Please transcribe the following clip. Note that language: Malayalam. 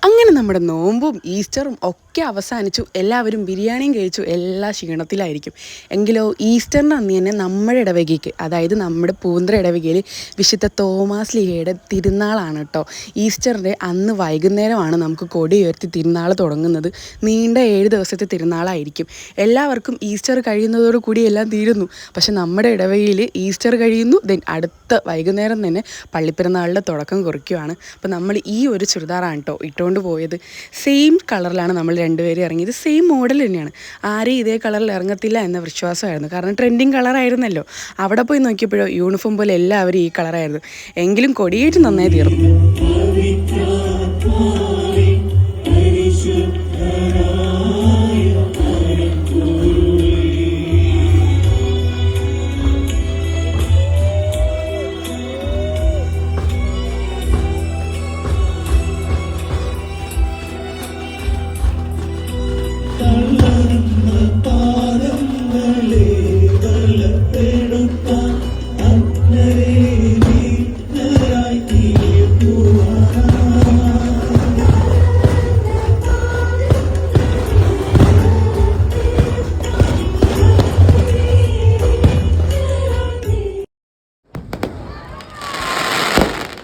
അങ്ങനെ നമ്മുടെ നോമ്പും ഈസ്റ്ററും ഒക്കെ അവസാനിച്ചു. എല്ലാവരും ബിരിയാണിയും കഴിച്ചു. എല്ലാ ക്ഷീണത്തിലായിരിക്കും. എങ്കിലോ ഈസ്റ്ററിൻ്റെ അന്ന് തന്നെ നമ്മുടെ ഇടവകയ്ക്ക്, അതായത് നമ്മുടെ പൂന്തറ ഇടവകയിൽ വിശുദ്ധ തോമാസ് ലീഹയുടെ തിരുനാളാണ് കേട്ടോ. ഈസ്റ്ററിൻ്റെ അന്ന് വൈകുന്നേരമാണ് നമുക്ക് കൊടി ഉയർത്തി തിരുനാൾ തുടങ്ങുന്നത്. നീണ്ട 7 ദിവസത്തെ തിരുനാളായിരിക്കും. എല്ലാവർക്കും ഈസ്റ്റർ കഴിയുന്നതോടുകൂടി എല്ലാം തീരുന്നു. പക്ഷെ നമ്മുടെ ഇടവകയിൽ ഈസ്റ്റർ കഴിയുന്നു, ദെൻ അടുത്ത വൈകുന്നേരം തന്നെ പള്ളിപ്പെരുന്നാളിൻ്റെ തുടക്കം കുറിക്കുകയാണ്. അപ്പോൾ നമ്മൾ ഈ ഒരു ചുരിദാറാണ് കേട്ടോ ഇട്ടുകൊണ്ട് പോയത്. സെയിം കളറിലാണ് നമ്മൾ രണ്ടുപേരും ഇറങ്ങിയത്. സെയിം മോഡൽ തന്നെയാണ്. ആരെയും ഇതേ കളറിൽ ഇറങ്ങത്തില്ല എന്ന വിശ്വാസമായിരുന്നു. കാരണം ട്രെൻഡിങ് കളറായിരുന്നല്ലോ. അവിടെ പോയി നോക്കിയപ്പോഴോ യൂണിഫോം പോലെ എല്ലാവരും ഈ കളറായിരുന്നു. എങ്കിലും കൊടിയേറ്റ് നന്നായി തീർന്നു.